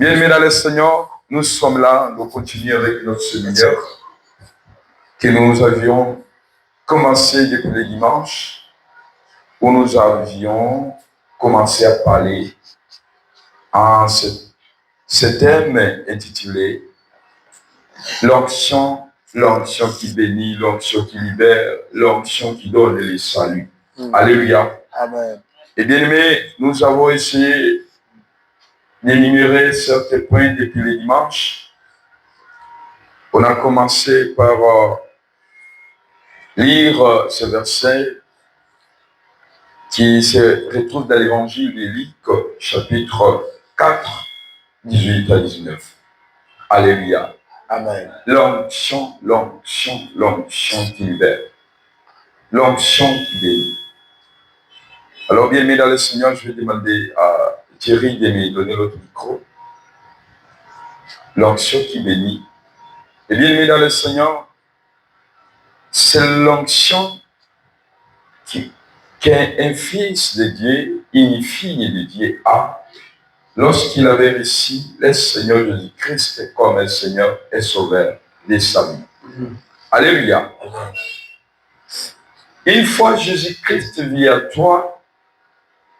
Bien-aimés dans le Seigneur, nous sommes là, nous continuons avec notre séminaire que nous avions commencé depuis le dimanche, où nous avions commencé à parler en ce thème intitulé l'onction qui bénit, l'onction qui libère, l'onction qui donne le salut. Alléluia. Amen. Et bien aimés, nous avons essayé d'énumérer certains points depuis le dimanche. On a commencé par lire ce verset qui se retrouve dans l'évangile de Luc, chapitre 4, 18 à 19. Alléluia. Amen. L'onction qui libère. L'onction qui bénit. Alors, bien aimé dans le Seigneur, je vais demander à Thierry de me donner l'autre micro. L'onction qui bénit. Et bien aimé dans le Seigneur, c'est l'onction qu'un fils de Dieu, une fille de Dieu a lorsqu'il avait reçu le Seigneur Jésus-Christ comme un Seigneur et Sauveur de sa vie. Alléluia. Une fois Jésus-Christ vient à toi,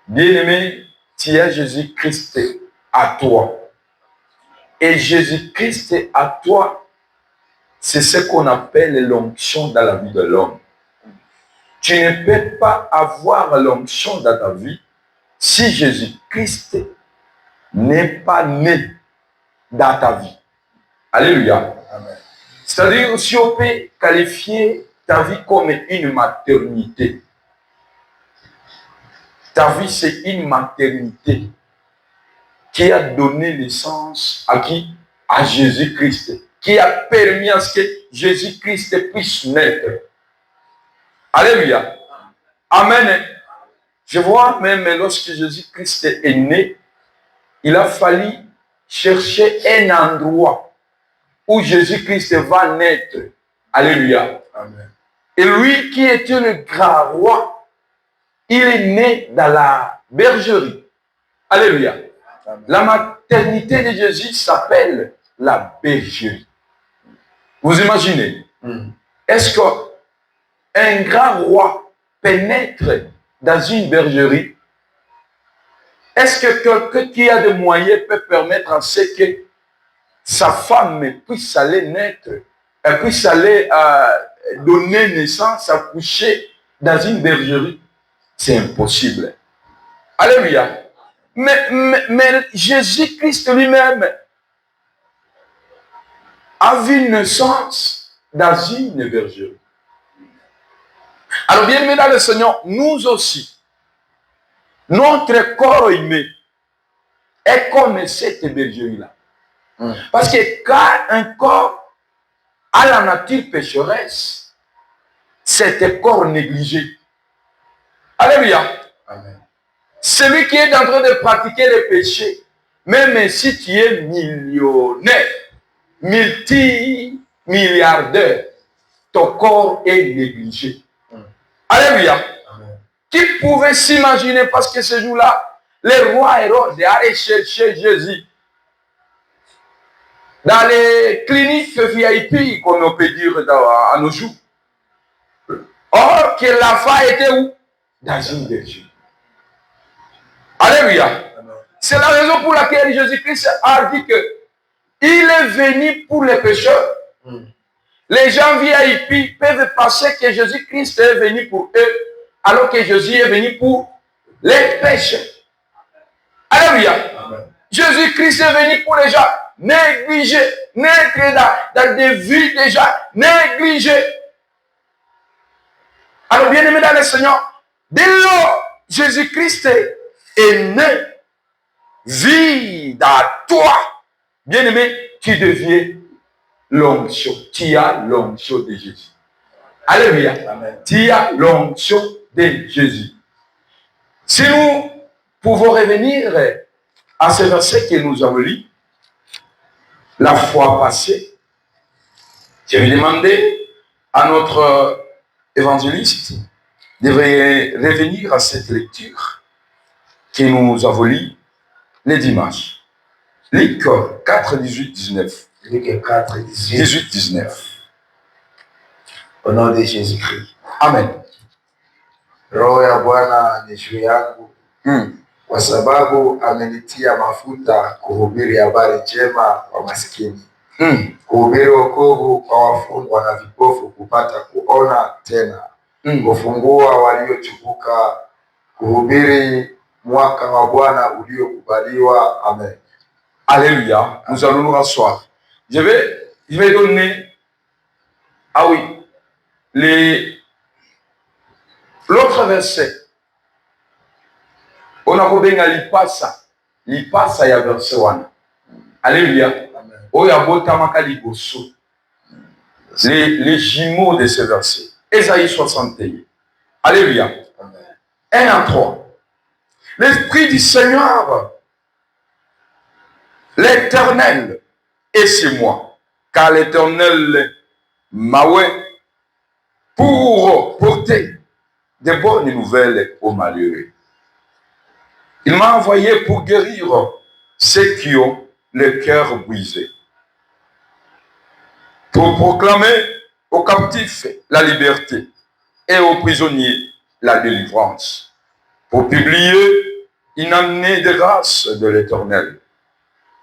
bien-aimé, tu as Jésus-Christ à toi. Et Jésus-Christ à toi, c'est ce qu'on appelle l'onction dans la vie de l'homme. Tu ne peux pas avoir l'onction dans ta vie si Jésus-Christ n'est pas né dans ta vie. Alléluia. C'est-à-dire, si on peut qualifier ta vie comme une maternité. Ta vie, c'est une maternité qui a donné naissance à qui? À Jésus-Christ. Qui a permis à ce que Jésus-Christ puisse naître. Alléluia. Amen. Je vois même lorsque Jésus-Christ est né, il a fallu chercher un endroit où Jésus-Christ va naître. Alléluia. Amen. Et lui qui était le grand roi, il est né dans la bergerie. Alléluia. Amen. La maternité de Jésus s'appelle la bergerie. Vous imaginez? Est-ce qu'un grand roi pénètre dans une bergerie? Est-ce que quelqu'un qui a des moyens peut permettre à ce que sa femme puisse aller naître, puisse aller donner naissance, accoucher dans une bergerie? C'est impossible. Alléluia. Mais Jésus-Christ lui-même a vu naissance dans une bergerie. Alors bien aimé dans le Seigneur, nous aussi, notre corps humain est comme cette bergerie-là. Parce que quand un corps a la nature pécheresse, c'est un corps négligé. Alléluia. Amen. Celui qui est en train de pratiquer le péché, même si tu es millionnaire, multimilliardaire, ton corps est négligé. Alléluia. Amen. Qui pouvait s'imaginer, parce que ce jour-là, le roi Hérode allait chercher Jésus dans les cliniques VIP, qu'on peut dire à nos jours. Or, que l'enfant était où? Dans une bergerie. Alléluia. C'est la raison pour laquelle Jésus-Christ a dit que il est venu pour les pécheurs. Les gens VIP peuvent penser que Jésus-Christ est venu pour eux, alors que Jésus est venu pour les pécheurs. Alléluia. Jésus-Christ est venu pour les gens négligés, naître dans des vies déjà négligées. Alors, bien aimé dans le Seigneur, dès lors Jésus-Christ est né, vit dans toi, bien aimé, tu deviens l'onction. Tu as l'onction de Jésus. Alléluia. Amen. Tu as l'onction de Jésus. Si nous pouvons revenir à ce verset que nous avons lu la fois passée, je vais demander à notre évangéliste de revenir à cette lecture que nous avons lue les dimanches. Luc 4, 18, 19. Luc 4, 18, 19. Au nom de Jésus-Christ. Amen. Roho ya Bwana ni juu yangu kwa sababu amenitia mafuta kuhubiri habari njema kwa maskini, kuhubiri wokovu kwa wafungwa na vipofu kupata kuona tena, kufungua waliochubuka, kuhubiri mwaka wa Bwana uliokubaliwa. Amen. Alléluia. Nous allons nous rasseoir. Je vais donner, l'autre verset. On a kobenga lipasa ya verset 1. Alléluia. Oya botamaka liboso. Les jumeaux de ce verset. Ésaïe 61. Alléluia. 1 à 3. L'Esprit du Seigneur, l'Éternel, est sur moi, car l'Éternel m'a oint pour porter de bonnes nouvelles aux malheureux. Il m'a envoyé pour guérir ceux qui ont le cœur brisé, pour proclamer aux captifs la liberté et aux prisonniers la délivrance, pour publier une année de grâce de l'Éternel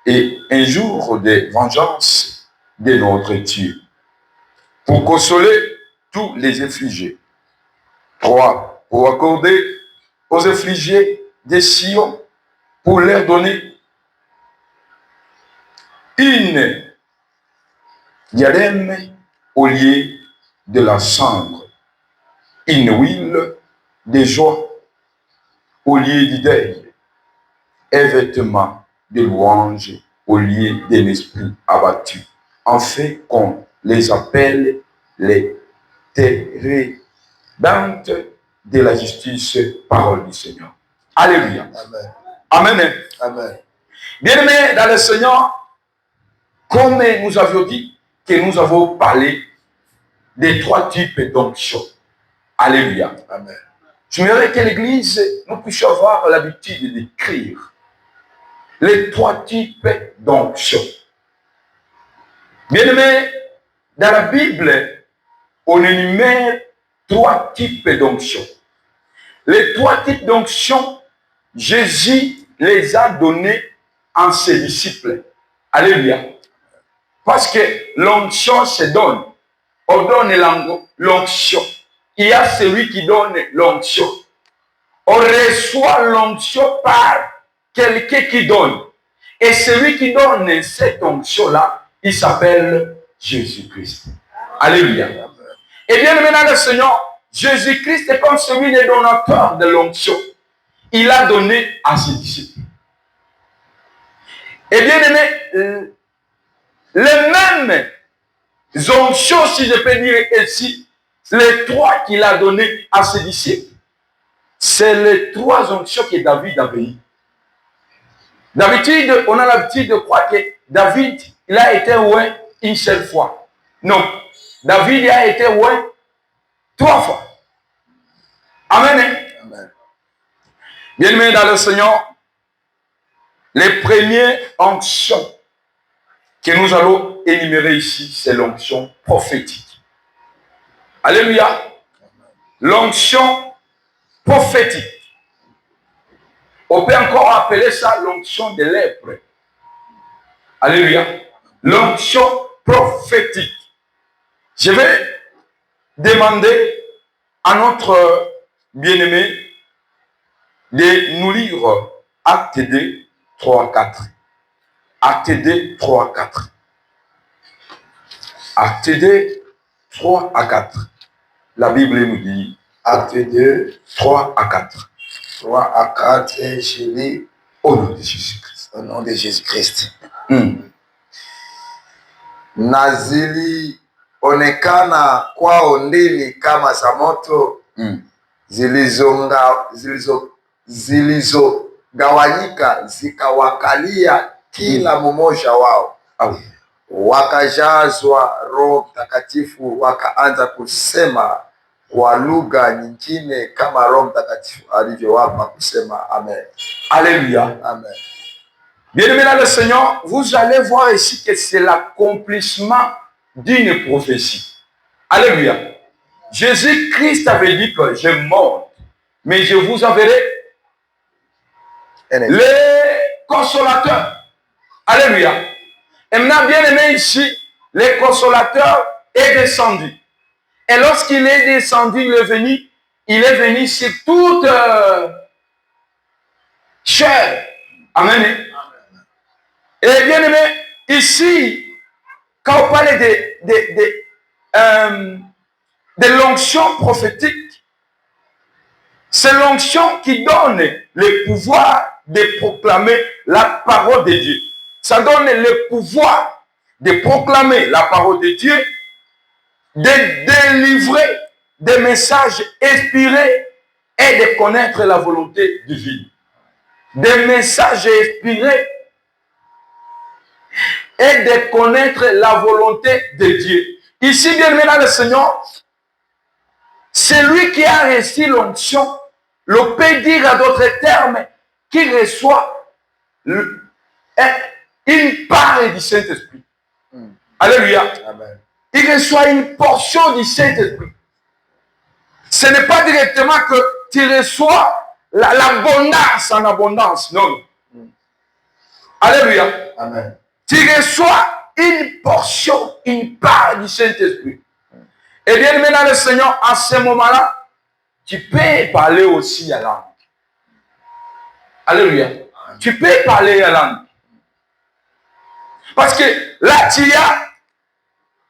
et un jour de vengeance de notre Dieu, pour consoler tous les affligés. 3. Pour accorder aux affligés des Sion, pour leur donner une diadème au lieu de la cendre, une huile de joie au lieu du deuil, un vêtement de louange au lieu d'un esprit abattu, en fait qu'on les appelle les térébentes de la justice, parole du Seigneur. Alléluia. Amen. Amen. Amen. Bien-aimés dans le Seigneur, comme nous avions dit que nous avons parlé des 3 types d'onction. Alléluia. Amen. J'aimerais que l'Église, nous puissions avoir l'habitude d'écrire les 3 types d'onction. Bien-aimés, dans la Bible, on énumère 3 types d'onction. Les 3 types d'onction, Jésus les a donnés en ses disciples. Alléluia. Parce que l'onction se donne. On donne l'onction. Il y a celui qui donne l'onction. On reçoit l'onction par quelqu'un qui donne. Et celui qui donne cette onction-là, il s'appelle Jésus-Christ. Alléluia. Et bien maintenant, le Seigneur, Jésus-Christ est comme celui le donateur de l'onction. Il a donné à ses disciples. Et bien aimé, les mêmes onctions, si je peux dire ici, les 3 qu'il a donné à ses disciples, c'est les 3 onctions que David avait eues. D'habitude, on a l'habitude de croire que David, il a été oint une seule fois. Non, David a été oint 3 fois. Amen. Amen. Bien-aimés dans le Seigneur, les premières onctions que nous allons énumérer ici, c'est l'onction prophétique. Alléluia. L'onction prophétique. On peut encore appeler ça l'onction de lèpre. Alléluia. L'onction prophétique. Je vais demander à notre bien-aimé de nous lire Acte 2, 3, 4. Acte 2, 3, 4. Acte 2, 3 à 4. La Bible nous dit Acte 2, 3 à 4. 3 à 4, et je lis au nom de Jésus-Christ. Au nom de Jésus-Christ. Na zilionekana kwao ndimi kama za moto zilizogawanyika zikawakalia kila mmoja wao. Wakajazwa Roho Mtakatifu, wakaanza kusema kwa lugha nyingine kama Roho Mtakatifu alivyowapa kusema. Amen. Alléluia. Amen. Bien-aimés dans le Seigneur, vous allez voir ici que c'est l'accomplissement d'une prophétie. Alléluia. Jésus-Christ avait dit que je monte, mais je vous enverrai les consolateurs. Alléluia. Et maintenant, bien aimé ici, le consolateur est descendu. Et lorsqu'il est descendu, il est venu sur toute chair. Amen. Et bien aimé, ici, quand on parle de l'onction prophétique, c'est l'onction qui donne le pouvoir de proclamer la parole de Dieu. Ça donne le pouvoir de proclamer la parole de Dieu, de délivrer des messages inspirés et de connaître la volonté divine. Des messages inspirés et de connaître la volonté de Dieu. Ici, bien aimé dans le Seigneur, c'est lui qui a reçu l'onction, le peut dire à d'autres termes, qui reçoit une part du Saint-Esprit. Alléluia. Amen. Il reçoit une portion du Saint-Esprit. Ce n'est pas directement que tu reçois l'abondance en abondance, non. Alléluia. Amen. Tu reçois une portion, une part du Saint-Esprit. Et bien maintenant le Seigneur, à ce moment-là, tu peux parler aussi à langue. Alléluia. Amen. Tu peux parler à langue. Parce que là, tu as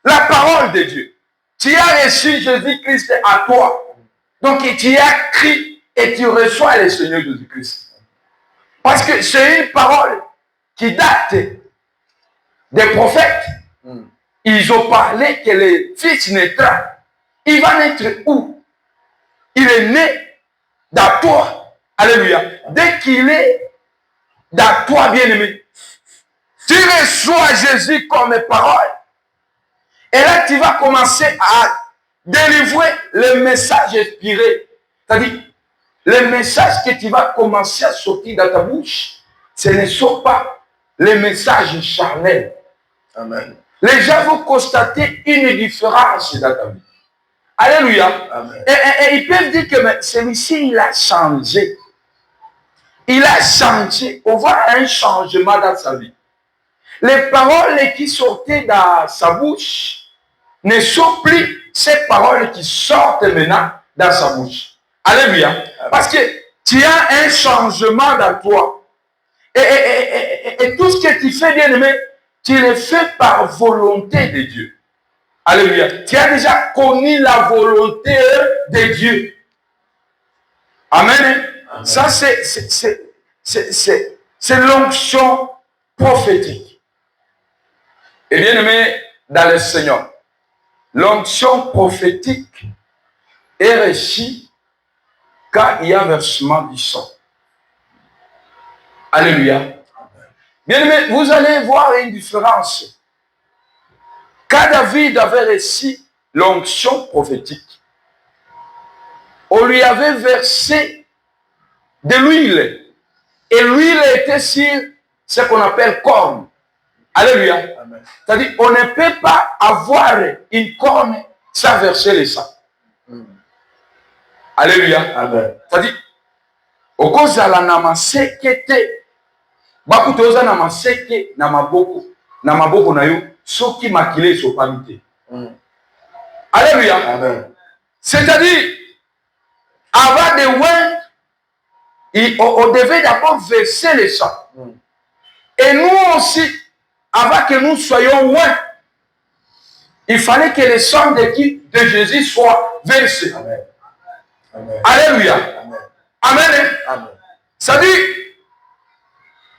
la parole de Dieu. Tu as reçu Jésus-Christ à toi. Donc, tu as crié et tu reçois le Seigneur Jésus-Christ. Parce que c'est une parole qui date des prophètes. Ils ont parlé que le Fils naîtra. Il va naître où? Il est né dans toi. Alléluia. Dès qu'il est dans toi, bien-aimé, tu reçois Jésus comme parole. Et là, tu vas commencer à délivrer le message inspiré. C'est-à-dire, les messages que tu vas commencer à sortir dans ta bouche, ce ne sont pas les messages charnels. Amen. Les gens vont constater une différence dans ta vie. Alléluia. Amen. Et ils peuvent dire que celui-ci, il a changé. Il a changé. On voit un changement dans sa vie. Les paroles qui sortaient dans sa bouche ne sont plus ces paroles qui sortent maintenant dans sa bouche. Alléluia. Amen. Parce que tu as un changement dans toi. Et tout ce que tu fais, bien aimé, tu le fais par volonté de Dieu. Alléluia. Tu as déjà connu la volonté de Dieu. Amen. Amen. Ça, c'est l'onction prophétique. Et bien aimé dans le Seigneur, l'onction prophétique est reçue quand il y a versement du sang. Alléluia. Bien aimé, vous allez voir une différence. Quand David avait reçu l'onction prophétique, on lui avait versé de l'huile. Et l'huile était sur ce qu'on appelle corne. Alléluia. C'est-à-dire, on ne peut pas avoir une corne sans verser le sang. Alléluia. C'est-à-dire, au cause de la namaseke, bakutoza namaseke na maboko na yo, soki makile sopamite. Alléluia. C'est-à-dire, avant de oint, on devait d'abord verser le sang. Et nous aussi, avant que nous soyons oints, il fallait que le sang de Jésus soit versé. Amen. Amen. Alléluia. Amen. Amen. Amen. C'est-à-dire,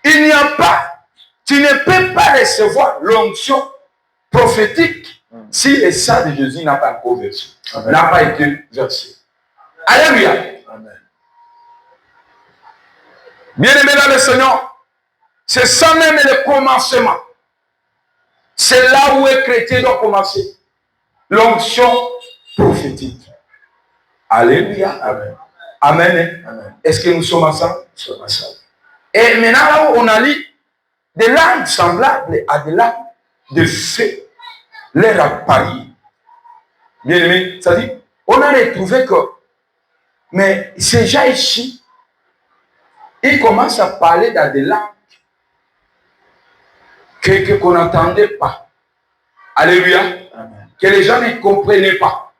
il n'y a pas, tu ne peux pas recevoir l'onction prophétique si le sang de Jésus n'a pas encore versé, n'a pas été versé. Alléluia. Amen. Bien-aimé dans le Seigneur, c'est ça même le commencement. C'est là où un chrétien doit commencer. L'onction prophétique. Alléluia. Amen. Amen. Amen. Est-ce que nous sommes ensemble? Nous sommes ensemble. Et maintenant, là où on a lu, des langues semblables à des langues de feu leur apparurent. Bien aimé, ça dit, on a retrouvé que, mais ces gens ici, ils commencent à parler dans des langues qu'on n'entendait pas. Alléluia. Amen. Que les gens ne comprenaient pas.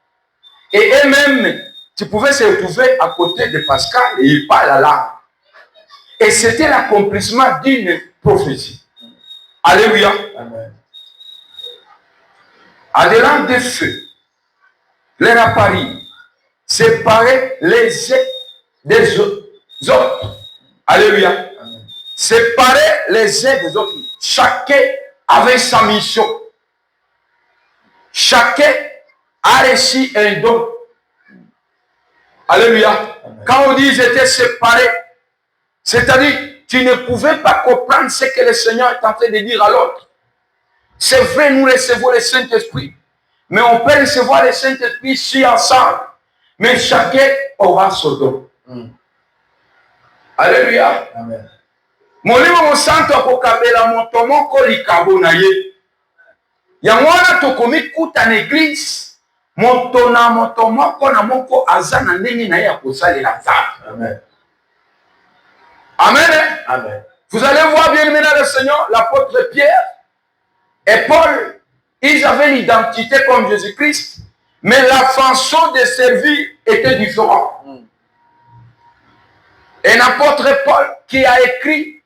Et eux-mêmes, tu pouvais se retrouver à côté de Pascal et il parle la langue. Et c'était l'accomplissement d'une prophétie. Alléluia. Amen. À des langues de feu, les appareils, séparer les uns des autres. Alléluia. Amen. Séparer les uns des autres. Chacun avait sa mission. Chacun a reçu un don. Alléluia. Amen. Quand on dit ils étaient séparés, c'est-à-dire tu ne pouvais pas comprendre ce que le Seigneur est en train de dire à l'autre. C'est vrai, nous recevons le Saint-Esprit. Mais on peut recevoir le Saint-Esprit ici ensemble. Mais chacun aura son don. Alléluia. Amen. Molimo mosanto kokabela moto moko likabo na ye. Yango wana tokomi kuta na église. Moto moko na moko aza na ndenge na ye ya kosalela Nzambe. Amen. Amen. Amen. Vous allez voir bien maintenant le Seigneur, l'apôtre Pierre et Paul, ils avaient l'identité comme Jésus-Christ, mais la façon de servir était différente. Et l'apôtre Paul qui a écrit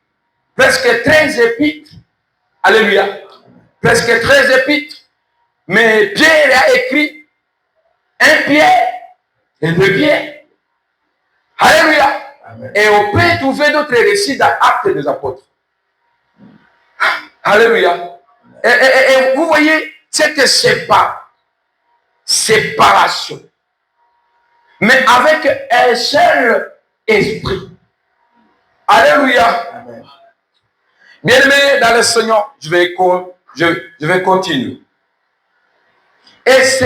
presque 13 épîtres, alléluia, presque 13 épîtres, mais Pierre a écrit un Pierre et deux Pierre. Alléluia. Amen. Et on peut trouver d'autres récits dans Actes des Apôtres. Alléluia. Et vous voyez, c'est que séparation. Mais avec un seul esprit. Alléluia. Amen. Bien-aimés dans le Seigneur, je vais continuer. Et se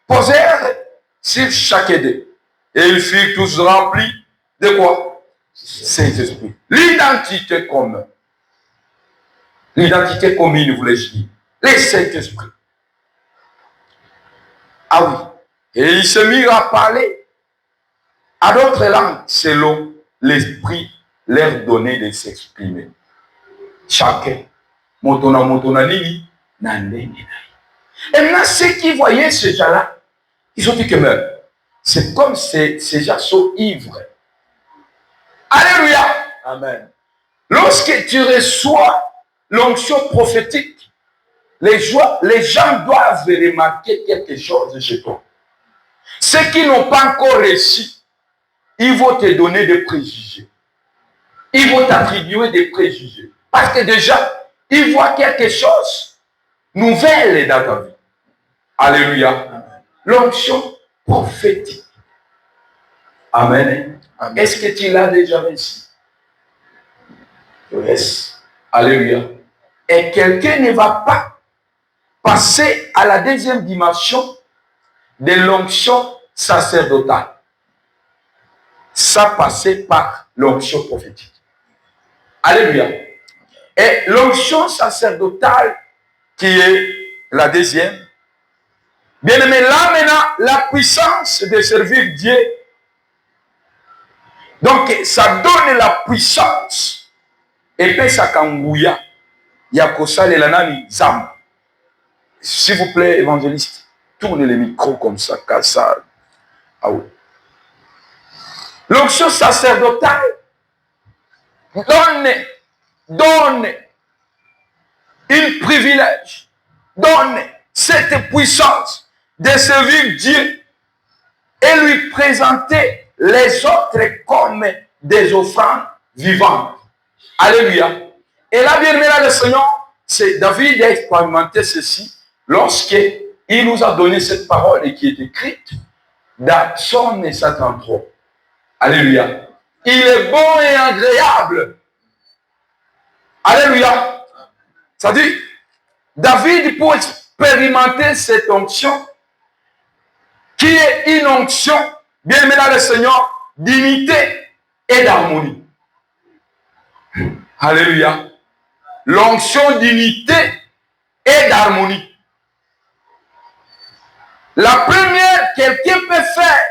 posèrent sur chacun d'eux. Et ils furent tous remplis de quoi? Saint-Esprit. L'identité commune. L'identité commune, voulais-je dire. Les Saint-Esprit. Ah oui. Et ils se mirent à parler à d'autres langues selon l'Esprit leur donnait de s'exprimer. Chacun. Motona nini, nandeni. Et maintenant, ceux qui voyaient ces gens-là, ils ont dit que même, c'est comme ces gens sont ivres. Alléluia. Amen. Lorsque tu reçois l'onction prophétique, les gens doivent remarquer quelque chose chez toi. Ceux qui n'ont pas encore reçu, ils vont te donner des préjugés. Ils vont t'attribuer des préjugés. Parce que déjà, ils voient quelque chose nouvelle dans ta vie. Alléluia. L'onction prophétique. Amen. Amen. Est-ce que tu l'as déjà reçu? Yes. Alléluia. Et quelqu'un ne va pas passer à la deuxième dimension de l'onction sacerdotale. Ça passait par l'onction prophétique. Alléluia. Et l'onction sacerdotale qui est la deuxième. Bien aimé, là maintenant, la puissance de servir Dieu. Donc, ça donne la puissance. Et puis, ça kangouya. Yakosa le lanani zam. S'il vous plaît, évangéliste, tournez les micros comme ça, ça. Ah oui. L'onction sacerdotale donne un privilège, donne cette puissance de servir Dieu et lui présenter les autres comme des offrandes vivantes. Alléluia. Et là, bien aimé, le Seigneur, c'est David a expérimenté ceci lorsqu'il nous a donné cette parole qui est écrite dans Psaume 133. Alléluia. Il est bon et agréable. Alléluia. C'est-à-dire, David, pour expérimenter cette onction, qui est une onction, bien aimé dans le Seigneur, d'unité et d'harmonie. Alléluia. l'onction d'unité et d'harmonie. La première, quelqu'un peut faire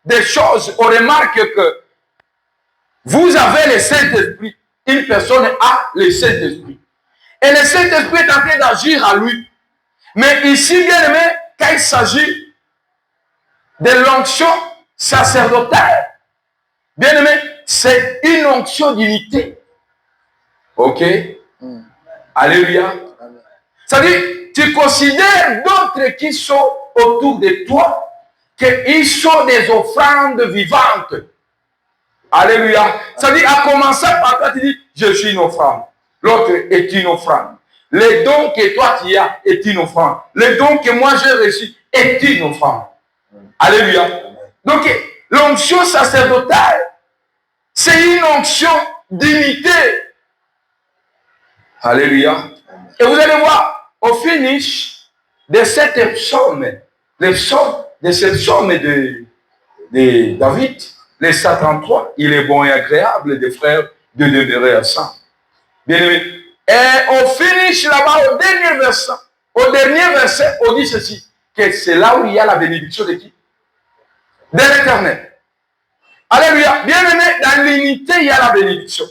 des choses, on remarque que vous avez le Saint-Esprit. Une personne a le Saint-Esprit. Et le Saint-Esprit est en train d'agir à lui. Mais ici, bien aimé, quand il s'agit de l'onction sacerdotale, bien aimé, c'est une onction d'unité. Ok? Alléluia. C'est-à-dire, tu considères d'autres qui sont autour de toi, qu'ils sont des offrandes vivantes. Alléluia. C'est-à-dire, à commencer par toi, tu dis, je suis une offrande. L'autre est une offrande. Les dons que toi tu as est une offrande. Les dons que moi j'ai reçus est une offrande. Alléluia. Donc, l'onction sacerdotale, c'est une onction d'unité. Alléluia. Et vous allez voir, au finish de cette psaume, les psaumes de cette psaume de David, les 133, il est bon et agréable des frères de demeurer ensemble. Bien aimé. Et au finish là-bas, au dernier verset, on dit ceci, que c'est là où il y a la bénédiction de qui? De l'Éternel. Alléluia. Bien aimé, dans l'unité, il y a la bénédiction.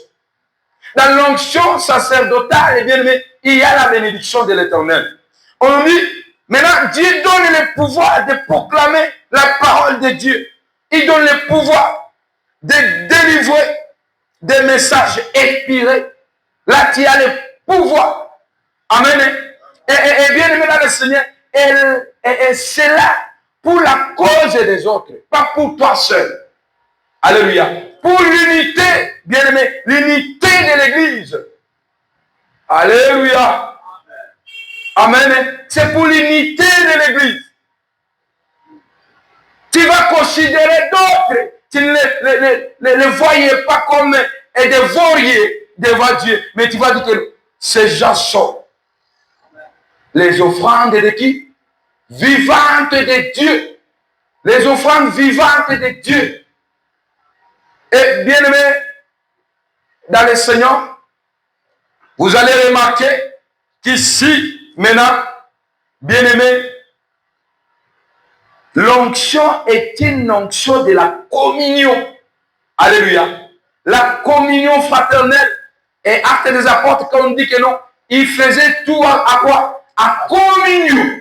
Dans l'onction sacerdotale, bien aimé, il y a la bénédiction de l'Éternel. On dit, maintenant, Dieu donne le pouvoir de proclamer la parole de Dieu. Il donne le pouvoir de délivrer des messages inspirés. Là, tu as le pouvoir. Amen. Et bien aimé dans le Seigneur, et c'est là pour la cause des autres, pas pour toi seul. Alléluia. Pour l'unité, bien aimé, l'unité de l'Église. Alléluia. Amen. C'est pour l'unité de l'Église. Tu vas considérer d'autres. Tu ne les voyais pas comme des vauriers devant Dieu. Mais tu vas dire que ces gens sont les offrandes de qui? Vivantes de Dieu. Les offrandes vivantes de Dieu. Et bien aimé, dans le Seigneur, vous allez remarquer qu'ici, maintenant, bien aimé, l'onction est une onction de la communion. Alléluia. La communion fraternelle. Et Actes des Apôtres, quand on dit que non, ils faisaient tout à quoi? À communion.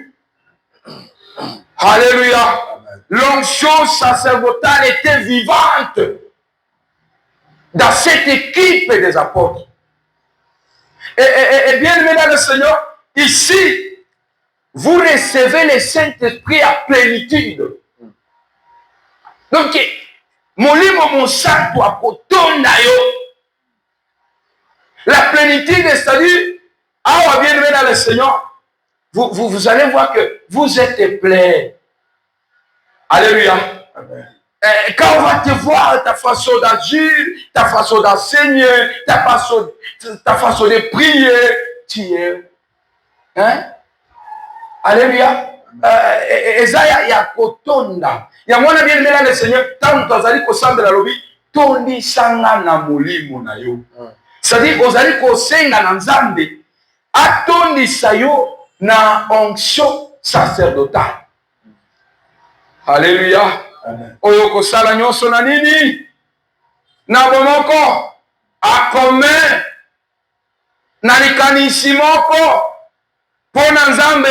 Alléluia. L'onction sacerdotale était vivante dans cette équipe des apôtres. Et bien aimé dans le Seigneur, ici, vous recevez le Saint-Esprit à plénitude. Donc, molimo monsanto akotonda yo. La plénitude, c'est-à-dire, ah, bien aimé dans le Seigneur, vous allez voir que vous êtes plein. Alléluia. Amen. Quand on va te voir, ta façon d'agir, ta façon d'enseigner, ta façon de prier, tu es. Hein? Alléluia. Esaïa ya kotonda. Ya mwana bien aimé dans le Seigneur, tant que vous allez kosamba la lobi, tondi sanga na molimo na yo. C'est-à-dire, vous allez kosenga na nzambe, atondi sayo na onction sacerdotale. Alléluia. Oyo kosala nyonso na nini? Na bomoko. Akome. Na likanisi moko. Pona nzambe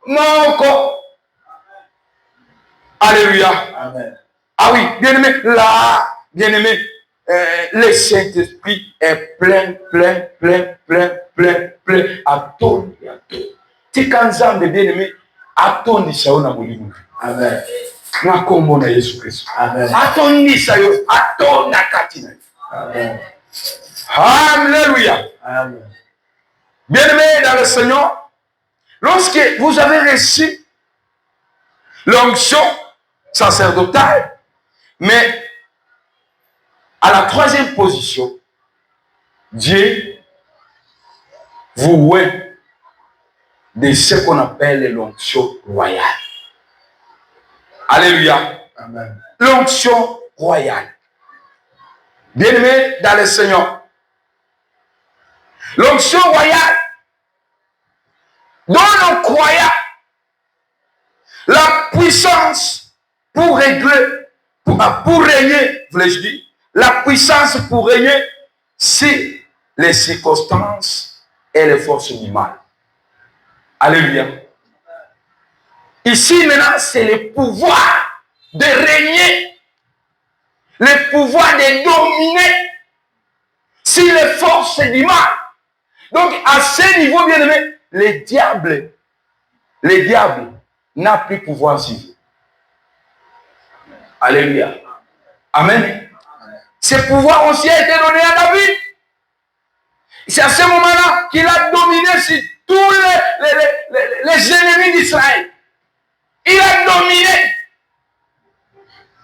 moko. Alléluia. Amen. Ah oui, bien aimé, là, bien aimé, le Saint-Esprit est plein. À ton et à toi. Tu quand nzambe bien aimé, à ton nisao na molimu. Amen. Na kombo na Yesu Kristo. Amen. Atondisa yo, atonda katina. Amen. Alléluia. Amen. Bien-aimés dans le Seigneur, lorsque vous avez reçu l'onction sacerdotale, mais à la troisième position, Dieu vous oint de ce qu'on appelle l'onction royale. Alléluia. Amen. L'onction royale. Bien-aimé dans le Seigneur, L'onction royale donne aux croyants la puissance pour régler, pour régner, voulais-je dire, la puissance pour régner sur les circonstances et les forces du mal. Alléluia. Ici maintenant, c'est le pouvoir de régner, le pouvoir de dominer sur les forces du mal. Donc, à ce niveau, bien aimé, les diables n'a plus pouvoir sur vous. Alléluia. Amen. Ce pouvoir aussi a été donné à David. C'est à ce moment-là qu'il a dominé sur tous les ennemis d'Israël. Il a dominé.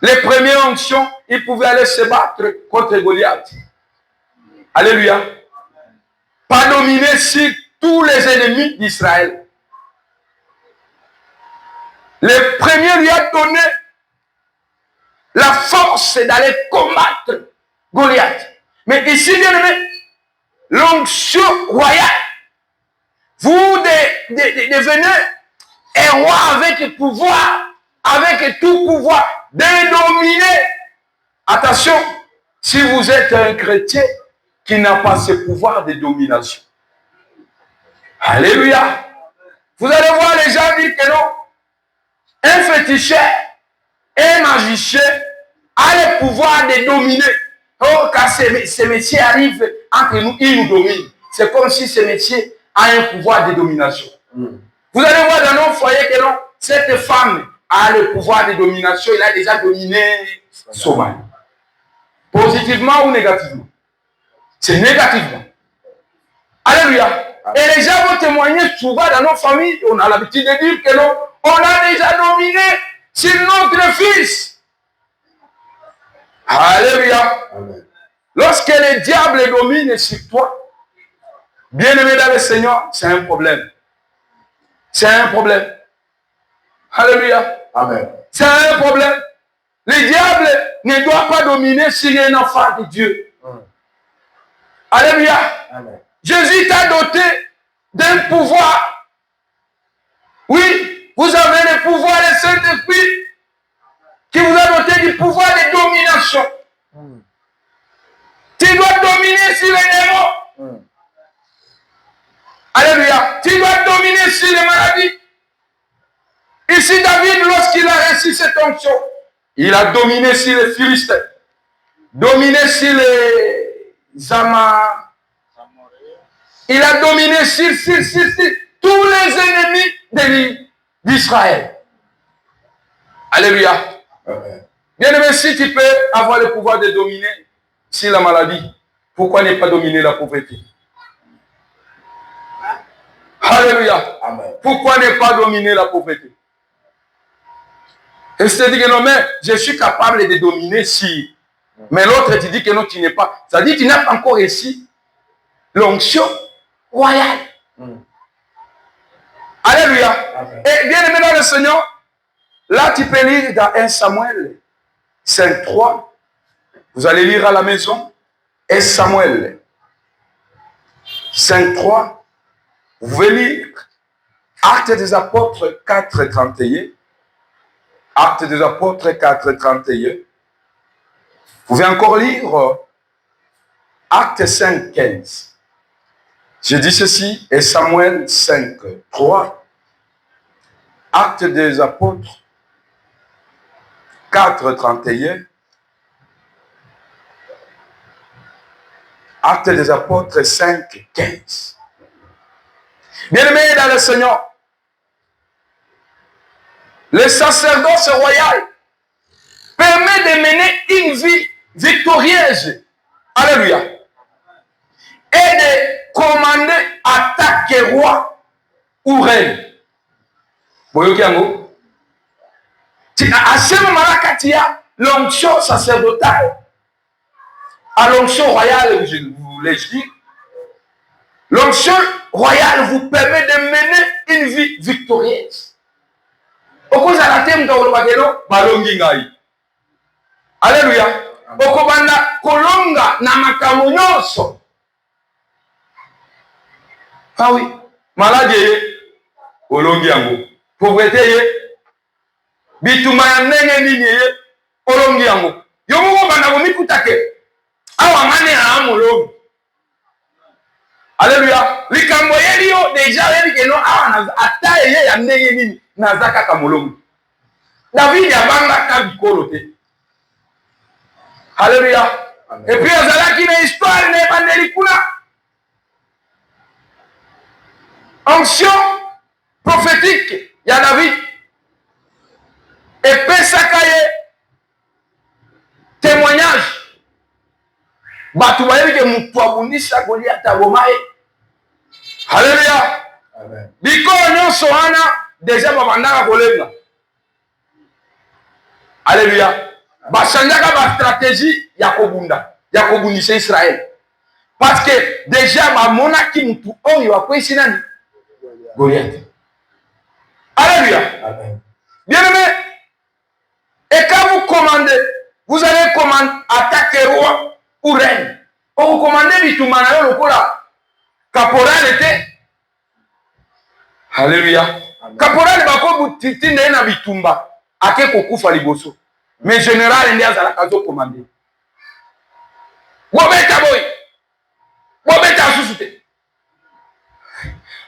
Les premières onctions, il pouvait aller se battre contre Goliath. Alléluia. Pas dominer sur tous les ennemis d'Israël. Le premier lui a donné la force d'aller combattre Goliath. Mais ici, bien aimé, l'onction royale, vous devenez un roi avec pouvoir, avec tout pouvoir, de dominer. Attention, si vous êtes un chrétien qui n'a pas ce pouvoir de domination. Alléluia. Vous allez voir les gens dire que non. Un féticheur, un magicien a le pouvoir de dominer. Oh, quand ce métier arrive entre nous, il nous domine. C'est comme si ce métier a un pouvoir de domination. Vous allez voir dans nos foyers que non, cette femme a le pouvoir de domination. Il a déjà dominé son mari. Positivement ou négativement? C'est négativement. Alléluia. Et les gens vont témoigner souvent dans nos familles. On a l'habitude de dire que non, on a déjà dominé sur notre fils. Alléluia. Amen. Lorsque le diable domine sur toi, bien aimé dans le Seigneur, c'est un problème. C'est un problème. Alléluia. Amen. C'est un problème. Le diable ne doit pas dominer sur un enfant de Dieu. Alléluia. Amen. Jésus t'a doté d'un pouvoir. Oui, vous avez le pouvoir du Saint-Esprit qui vous a doté du pouvoir de domination. Tu dois dominer sur les démons. Alléluia. Tu dois dominer sur les maladies. Ici, David, lorsqu'il a reçu cette onction, il a dominé sur les Philistins, dominé sur les Amas. Il a dominé sur tous les ennemis d'Israël. Alléluia. Bien aimé, si tu peux avoir le pouvoir de dominer sur la maladie, pourquoi ne pas dominer la pauvreté? Alléluia. Amen. Pourquoi ne pas dominer la pauvreté? Et je te dis que non, mais je suis capable de dominer si. Mais l'autre, tu dis que non, tu n'es pas. Ça dit que tu n'as pas encore réussi l'onction royale. Alléluia. Amen. Et bien aimé dans le Seigneur, là tu peux lire dans 1 Samuel 5:3. Vous allez lire à la maison. 1 Samuel 5:3. Vous pouvez lire Actes des Apôtres 4:31. Actes des Apôtres 4:31. Vous pouvez encore lire Actes 5:15. Je dis ceci, et Samuel 5:3. Actes des Apôtres 4:31. Actes des Apôtres 5:15. Bien-aimés dans le Seigneur, le sacerdoce royal permet de mener une vie victorieuse. Alléluia. Et de commander attaque roi ou reine. Voyez à ce moment-là, quand il y a l'onction sacerdotale, à l'onction royale, je vous l'ai dit, l'onction royale vous permet de mener une vie victorieuse. Alléluia. Okobanda kolonga na makambo nyonso. Ah oui. Maladie, olongi yango. Pauvreté, bituma ya ndenge nini ye, olongi yango. Yo moko banda komikutake. Awa mane ya amolongi. Alléluia. Likambo yeli yo deja yeli keno awa na ata ye ya ndenge nini nazaka kamolongi. David abanga ka bikolo te. Alléluia. Et puis azalaki na histoire na ebandeli kuna. Onction prophétique ya David. Epesaka ye témoignage. Batu bayebi ke mutu abundisa Goliath aboma ye. Alléluia. Amen. Bikolo nyonso wana deja babandaka kolenga. Alléluia. Bashanjaka ba stratégie ya kobunda, ya kobundisa Israël. Parce que déjà bamonaki mutu oyo akwesi nani? Goliath. Alléluia. Amen. Bien-aimé, et quand vous commandez, vous allez attaquer roi ou reine. Vous commandez bitumana yo lokola caporal était. Alléluia. Caporal bako butitinde na bitumba ake kokufa liboso. Mais général ndi azalaka zo commander. Bobeta boy. Bobeta susute.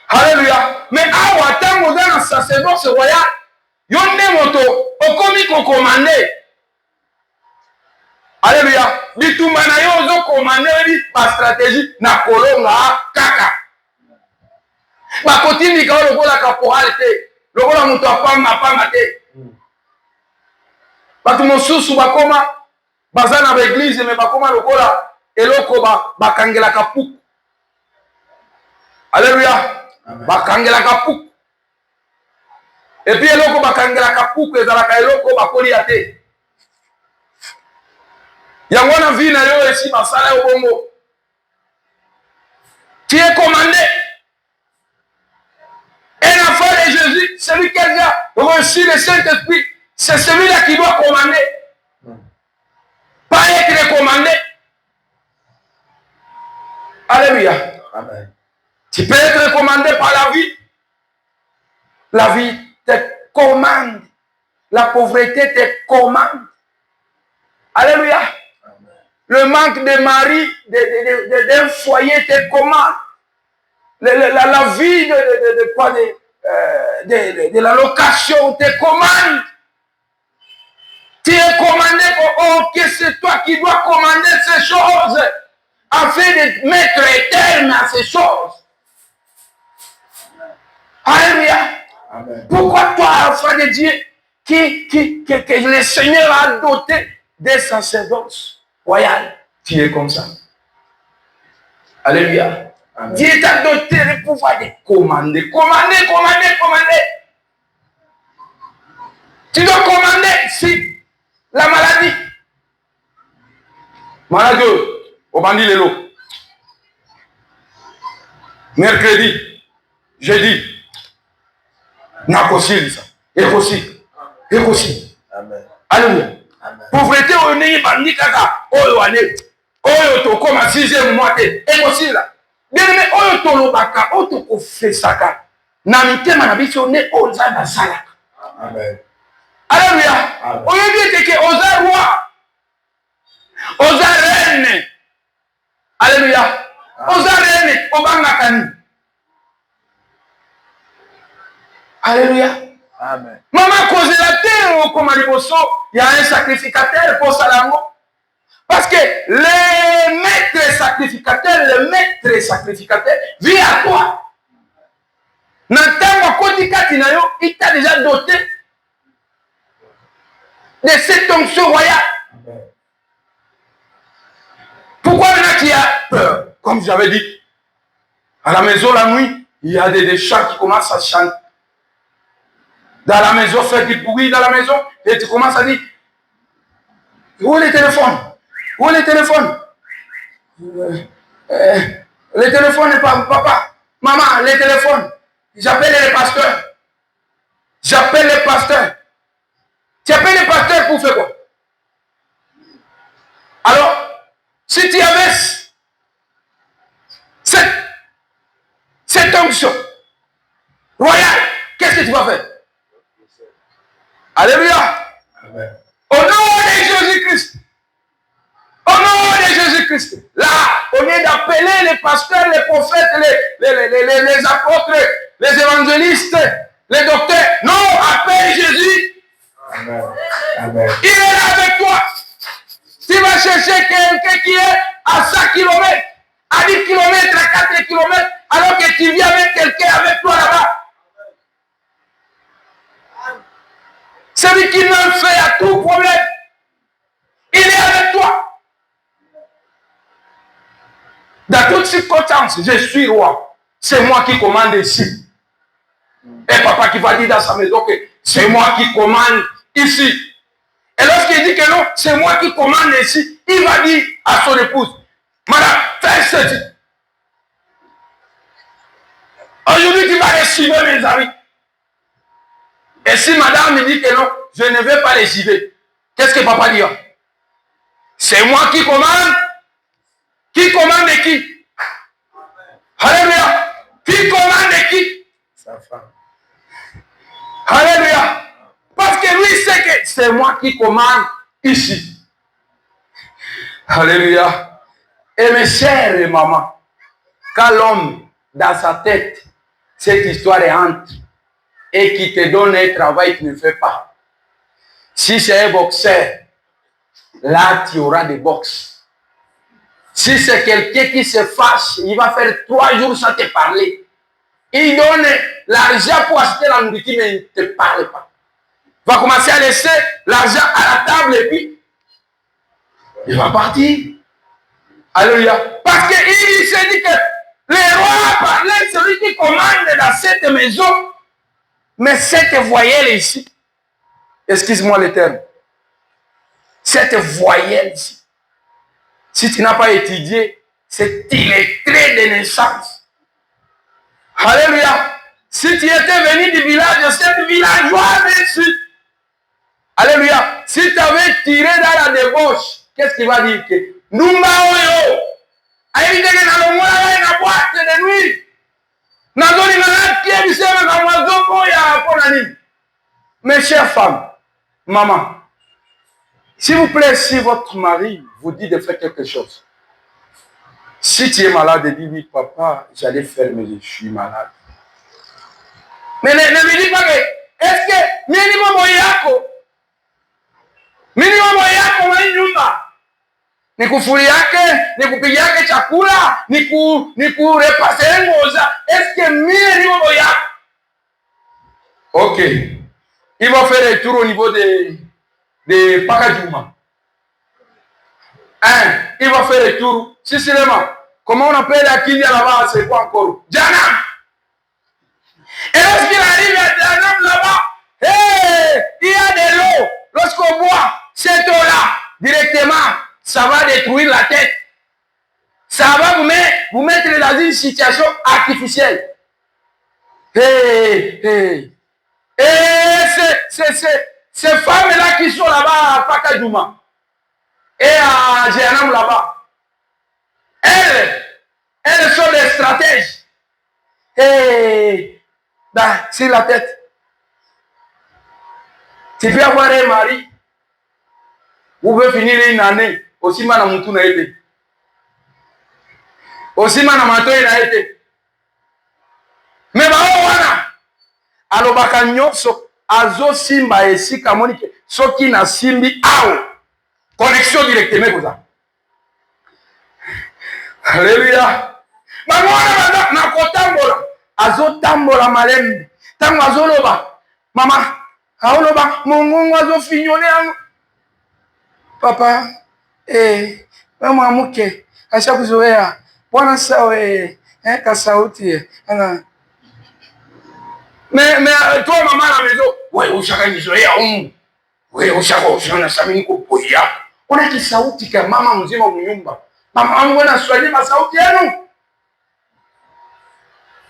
Alléluia. Mais awa tango dans le sacerdoce royal, yonde moto okomi ko commander. Alléluia. Bitumba na yo zo commander bi pa stratégie na kolonga kaka. Ba kotindi ka lokola caporal te. Lokola moto apamba te. Batu mosusu bakoma baza na l'église mais bakoma lokola eloko bakangela kapuku. Alléluia. Bakangela kapuku. Et puis eloko bakangela kapuku ezalaka eloko bakoli ate. Yango na vie na yo esi basala yo bongo. Tu es commandé. Un enfant de Jésus, celui qui a reçu le Saint-Esprit, c'est celui-là qui doit commander. Pas être commandé. Alléluia. Amen. Tu peux être commandé par la vie. La vie te commande. La pauvreté te commande. Alléluia. Amen. Le manque de mari, d'un foyer te commande. La vie de la location te commande. Tu es commandé, que c'est toi qui dois commander ces choses afin de mettre terme à ces choses. Alléluia. Amen. Pourquoi toi, enfant de Dieu, que le Seigneur a doté des sacerdoces royales, tu es comme ça. Alléluia. Amen. Dieu t'a doté le pouvoir de commander. Commander. Tu dois commander si la maladie. Maladie, au bandit l'élo. Mercredi, jeudi. N'a possible ça. Et possible. Amen. Alléluia. Pauvreté, on est bandit kaka. Oyo ane. Oyo to comme à 6e mois. Et possible. Bien aimé, oyo to lobaka. Oyo to kofesaka. Na mitema na biso ne oza na salaka. Amen. Alléluia. Oyo dit que oza roi. Oza reine. Alléluia. Oza reine. Obanga kani. Alléluia. Amen. Maman cause la terre comme aliboso, il y a un sacrificateur pour Salango. Parce que le maître sacrificateur vit à toi. N'entends pas il t'a déjà doté de cette onction royale. Pourquoi maintenant tu as peur? Comme j'avais dit, à la maison la nuit, il y a des chants qui commencent à chanter. Dans la maison, fait du bruit dans la maison, et tu commences à dire, où est le téléphone? Où est le téléphone? Le téléphone n'est pas papa, maman, le téléphone. J'appelle le pasteur. Tu appelles le pasteur pour faire quoi? Alors, si tu avais cette onction royale, qu'est-ce que tu vas faire? Alléluia. Amen. Au nom de Jésus-Christ. Au nom de Jésus-Christ. Là, au lieu d'appeler les pasteurs, les prophètes, les apôtres, les évangélistes, les docteurs, non, appelle Jésus. Amen. Amen. Il est là avec toi. Tu vas chercher quelqu'un qui est à 100 km, à 10 km, à 4 km, alors que tu viens avec quelqu'un avec toi là-bas. Celui qui me fait à tout problème, il est avec toi. Dans toutes circonstances, je suis roi. C'est moi qui commande ici. Et papa qui va dire dans sa maison que c'est moi qui commande ici. Et lorsqu'il dit que non, c'est moi qui commande ici, il va dire à son épouse, madame, fais ceci. Aujourd'hui, tu vas réciver mes amis. Et si madame me dit que non, je ne vais pas réciver, qu'est-ce que papa dit? C'est moi qui commande. Qui commande de qui? Alléluia. Qui commande de qui? Sa femme. Alléluia. Parce que lui sait que c'est moi qui commande ici. Alléluia. Et mes chers mamans, quand l'homme, dans sa tête, cette histoire est entre et qui te donne un travail qu'il ne fait pas. Si c'est un boxeur, là tu auras des boxes. Si c'est quelqu'un qui se fâche, il va faire 3 jours sans te parler. Il donne l'argent pour acheter la nourriture, mais il ne te parle pas. Il va commencer à laisser l'argent à la table et puis il va partir. Alléluia. Parce qu'il s'est dit que les rois parlaient, celui qui commande dans cette maison, mais cette voyelle ici, excuse-moi le terme, cette voyelle ici, si tu n'as pas étudié, c'est illettré de naissance. Alléluia. Si tu étais venu du village de cette villageoise ici, alléluia. Si tu avais tiré dans la débauche, qu'est-ce qu'il va dire? Numba oyo. Aïe, que na longola na boîte de nuit. Na zoni na tie bisema na mwazo ya pona nini? Mes chères femmes, maman, s'il vous plaît, si votre mari vous dit de faire quelque chose, si tu es malade, dis oui, papa, j'allais faire, mais je suis malade. Mais ne me dis pas que, est-ce que, minimum yako mwa nyumba, ni kufuri yake, ni kupiga yake chakula, ni kurepase ngoza, est-ce que minimum yako? Ok. Il va faire le tour au niveau de Pakadjouma. Il va faire le tour. Siciliennement. Comment on appelle la Kilia là-bas? C'est quoi encore? Janam. Et lorsqu'il arrive à Janam là-bas, hey, il y a de l'eau. Lorsqu'on boit cette eau-là, directement, ça va détruire la tête. Ça va vous mettre dans une situation artificielle. Hey, hey. Et ces femmes-là qui sont là-bas à Pakadjouma et à Jéanam là-bas, elles sont des stratèges. Et sur la tête, tu peux avoir un mari, vous pouvez finir une année, aussi mal à mon tour n'a été. Aussi mal à mon tour n'a été. Mais voilà. Alobaka nyonso azo simba esika monike soki na simbi ao connexion directement koza. Alléluia. Mamona na kotambola azo tambola malembe tango azoloba mama aoloba mongongo azo finyole yango papa mama muke asha kuzoea bwana sawe kasauti Mais toi, maman, à la maison, ouais, au chacun du soleil, ouais, au chacun, on a sami ko poya. On a qui sauti que maman nous dit mon nyumba. Maman, on a soigné ma sauti à nous.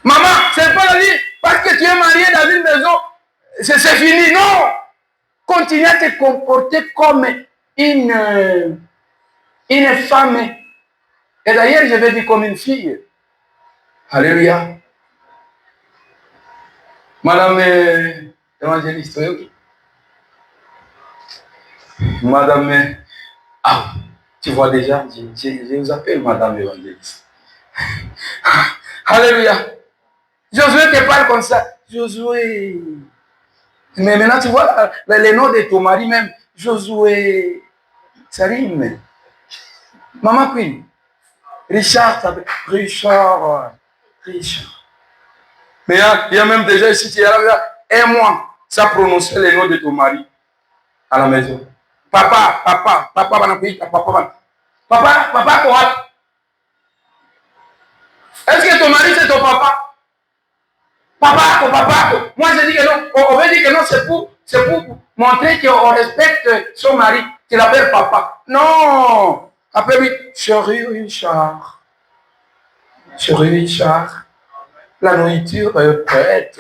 Maman, c'est pas la vie, parce que tu es marié dans une maison, c'est fini. Non! Continue à te comporter comme une femme. Et d'ailleurs, je vais dire comme une fille. Alléluia. Madame évangéliste, oui. Madame, ah, tu vois déjà, je vous appelle Madame évangéliste. Alléluia. Josué te parle comme ça. Josué. Mais maintenant, tu vois, les noms de ton mari même. Josué. Ça rime. Maman Queen. Richard. Richard. Mais il y a même déjà ici, il y a un mois, ça prononçait les noms de ton mari à la maison. Papa, quoi? Est-ce que ton mari c'est ton papa? Papa. Moi je dis que non. On veut dire que non, c'est pour montrer qu'on respecte son mari, qu'il appelle papa. Non. Appelle-lui chéri Richard. Chéri Richard. La nourriture est prête.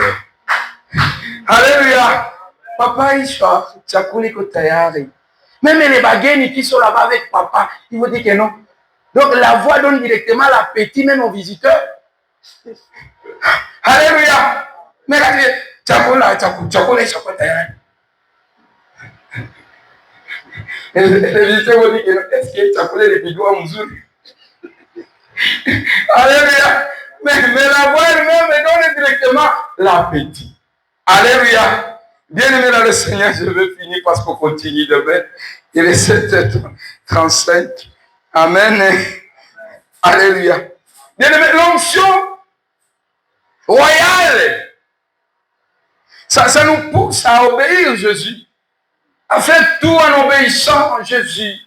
Alléluia. Papa Richard, chakuli tayari. Même les baguettes qui sont là-bas avec papa, ils vont dire que non. Donc la voix donne directement l'appétit même aux visiteurs. Alléluia. Mais là, chakuli tayari. Les visiteurs vont dire que non. Est-ce que chakuli les bidons à Mzuri? Alléluia. Mais la voix elle-même donne directement l'appétit. Alléluia. Bien-aimé dans le Seigneur, je vais finir parce qu'on continue demain. Il est 7h35. Amen. Alléluia. Bien-aimé, l'onction royale, ça nous pousse à obéir Jésus. À faire tout en obéissant en Jésus.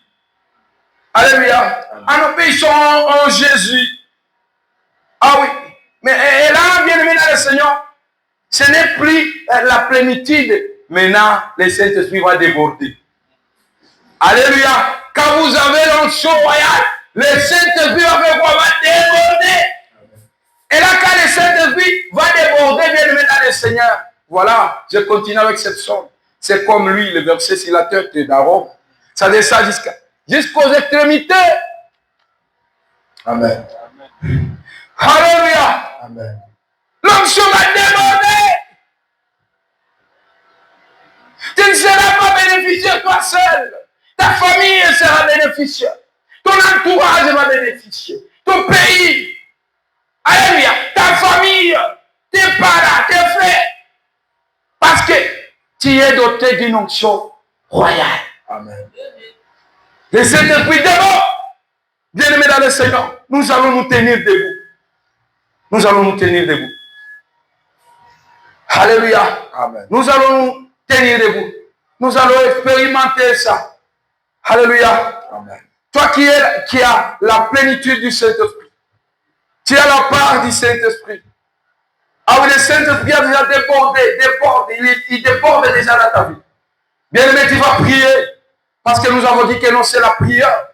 Alléluia. En obéissant en Jésus. Ah oui. Mais et là, bien-aimé dans le Seigneur, ce n'est plus la plénitude. Maintenant, le Saint-Esprit va déborder. Alléluia. Quand vous avez l'onction royale, le Saint-Esprit va faire quoi? Va déborder. Et là, quand le Saint-Esprit va déborder, bien aimé dans le Seigneur. Voilà, je continue avec cette somme. C'est comme lui, le verset sur la tête d'Aaron. Ça descend jusqu'aux extrémités. Amen. Alléluia. Amen. L'onction va déborder. Tu ne seras pas bénéficiaire toi seul. Ta famille sera bénéficiaire. Ton entourage va bénéficier. Ton pays. Alléluia. Ta famille. Tes parents, tes frères. Parce que tu es doté d'une onction royale. Amen. Le Saint-Esprit déborde. Bien-aimés dans le Seigneur, nous allons nous tenir debout. Nous allons nous tenir debout. Alléluia. Amen. Nous allons nous tenir debout. Nous allons expérimenter ça. Alléluia. Amen. Toi qui as la plénitude du Saint-Esprit. Tu as la part du Saint-Esprit. Ah oui, le Saint-Esprit a déjà débordé. Il déborde déjà dans ta vie. Bien-aimé, tu vas prier. Parce que nous avons dit que non, c'est la prière.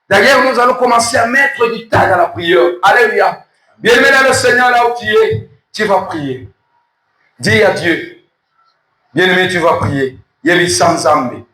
D'ailleurs, nous allons commencer à mettre du temps dans la prière. Alléluia. Bien-aimé dans le Seigneur, là où tu vas prier. Dis à Dieu. Bien-aimé, tu vas prier. Yéli sans âme.